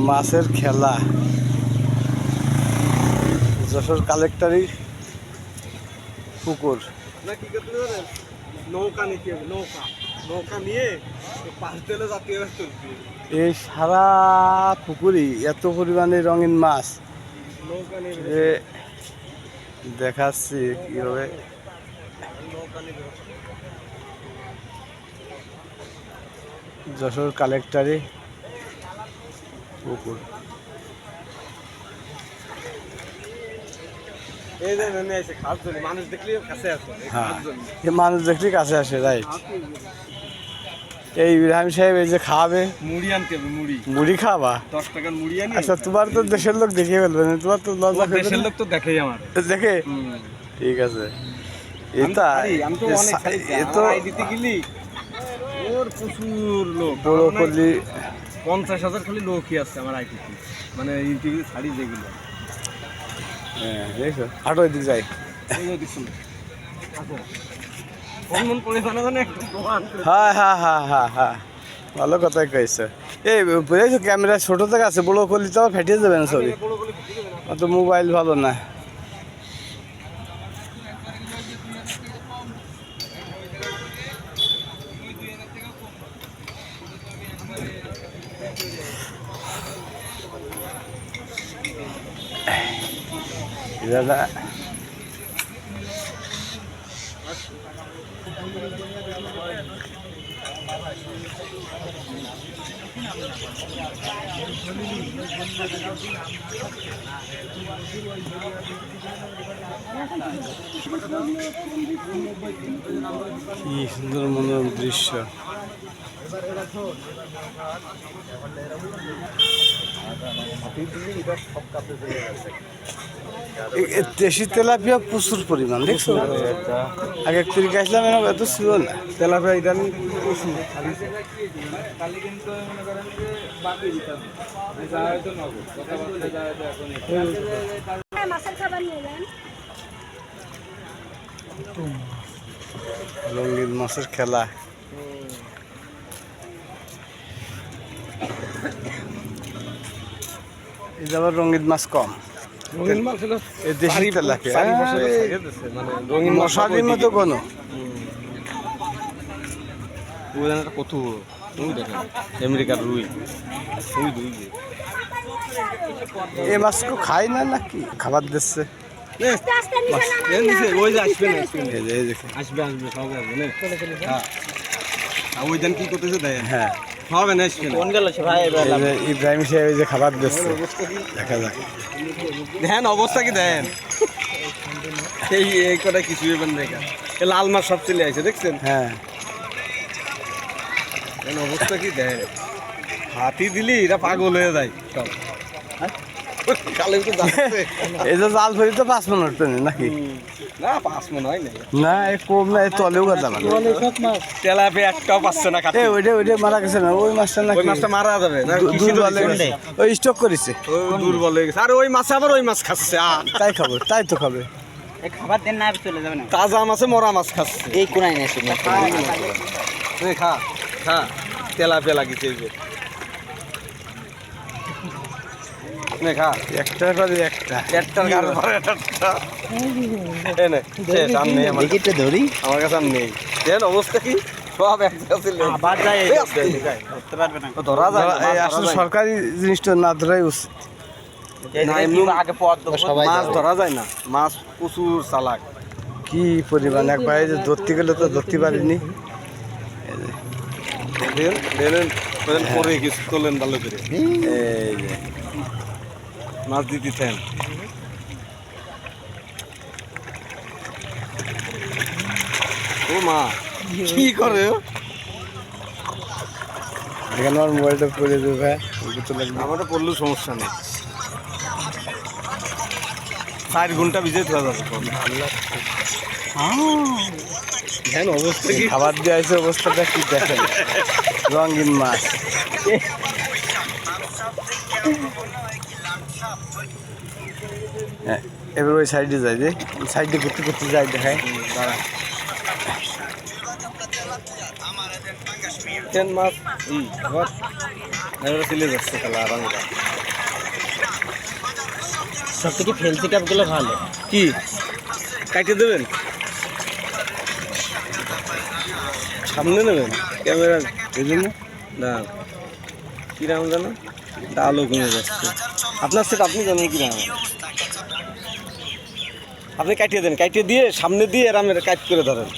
মাছের খেলা যশোর কালেক্টরি পুকুর। নৌকা নিতে নৌকা নৌকা নিয়ে পাশ দিলে জাতীয় এই সারা পুকুরই এত পরিমাণে রঙিন মাছ নৌকা নিয়ে দেখাচ্ছি কিভাবে। নৌকা নিয়ে যশোর কালেক্টরি পুকুর। এই যে নেমে এসে খাস জন্য মানুষ দেখলে কাছে আসে হ্যাঁ, এই মানুষ দেখলেই কাছে আসে, রাইট। এই ইব্রাহিম সাহেব এই যে খাওয়াবে, মুড়ি আনতে হবে মুড়ি মুড়ি খাওয়া। 10 টাকার মুড়ি আনি। আচ্ছা, তোমার তো দেশের লোক দেখে ফেলবে না, তোমার তো লজ্জা করবে দেশের না? লোক তো দেখেই আমার দেখে ঠিক আছে। এটা আমি তো অনেক এ তো দিতে গেলি ওর প্রচুর লোক বড় করলি 50,000 খালি লোকই আছে আমার আইটিতে, মানে ইন্টারভিউ ছাড়ি যেগুলো। হ্যাঁ, দেখো হাঁটো এদিক যাই। হ্যাঁ হ্যাঁ হ্যাঁ হ্যাঁ হ্যাঁ, ভালো কথাই কইছো। এই বুঝেছো, ক্যামেরা ছোট থেকে আছে, বড় করলে তো আবার ফেটে যাবে না ছবি। অত মোবাইল ভালো না। দাদা কি সুন্দর মনোরম দৃশ্য। দেশি তেলাপিয়া প্রচুর পরিমাণ, দেখছো? আগে তিরিশ আসলাম, এত ছিল না তেলাপিয়া, ইদানিং প্রচুর। রঙিন মাছের খেলা। এই যে আবার রঙিন মাছ কম, রঙিন মাছ হলো এই দেশি তেলাপিয়া মানে রঙিন মশারির মতো কোনো। কত রুই দেখেন, আমেরিকার রুই রুই দুই এই মাছ কেউ খায় না নাকি, খাবার দিচ্ছে? ওই যে আসবে না, এই দেখে আসবে আসবে সব আসবে না। ওই দিন কি করতেছে দেয়? হ্যাঁ, হবে না, আসবে কোন গেল ভাই? ইব্রাহিম সাহেব এই যে খাবার দিচ্ছে, দেখা যাক। দেখেন অবস্থা কি দেন, এই কটা কিছু এবার দেখা লাল মাছ সব চলে আসে, দেখছেন? হ্যাঁ, অবস্থা কি দেয়, হাতি দিলি এরা পাগল হয়ে যায় সব। এই যে জাল ফেরি তো 5 মিনিট তো নাকি? না 5 মন হয় না, না, এই কম না, এই তলেও গাছ যাবে না। তেলাপি একটাও পাচ্ছে না কাটতে। ওইটা মারা গেছে না, ওই মাছটা নাকি? ওই মাছটা মারা যাবে না, দুর্বল হয়ে গেছে, ওই স্টক করেছে, দুর্বল হয়ে গেছে। আর ওই মাছে আবার ওই মাছ খাচ্ছে, তাই খাবো, তাই তো খাবে। খাবার দেন না, চলে যাবে না। তাজা মাছে মরা মাছ খাচ্ছে। এই কোনায় না শুনে খা খা, তেলাপিয়া লাগিছে এই যে, নে খা। একটার পরে একটা, একটার গাড় পরে একটা। এই নে, শেষ, আর নেই আমার কাছে। ধরি আমার কাছে আর নেই। দেখেন অবস্থা কি, সব একসাথে ছিল। আবার যায়, ধরতে পারবে না। ধরা যায় না, এই আসলে সরকারি জিনিসটা না ধরাই উচিত। না, এমনি আগে পথ মাছ ধরা যায় না, মাছ প্রচুর চালাক। কি পরিমাণ, একবার এই যে ধরতে গেলে তো ধরতে পারিনি। পরে কিছু তোলেন ভালো করে, এই যে মাছ দিতেছেন। ও মা কি করে, এখানে আমার মোবাইলটা পড়ে দেবে, আমারটা পড়লেও সমস্যা নেই, 4 ঘন্টা ভিজে ধোয়া যাবে। অবস্থা কি, খাবার দিয়ে আছে, অবস্থাটা কি দেখেন, রঙিন মাছ। হ্যাঁ, এবার ওই সাইডে যাই, যে সাইডে ঘুরতে ঘুরতে যাই, দেখায়। মাছ চলে যাচ্ছে খেলা। সব থেকে ফেন্সি কাপগুলো ভালো। কি কাটিয়ে দেবেন? সামনে নেবেন ক্যামেরা এই জন্য না কিরাম জানো আলো কমে যাচ্ছে। আপনার সেট আপনি জানেন কিরাম, আপনি কাটিয়ে দেন, কাটিয়ে দিয়ে সামনে দিয়ে এরামের কাট করে ধরেন।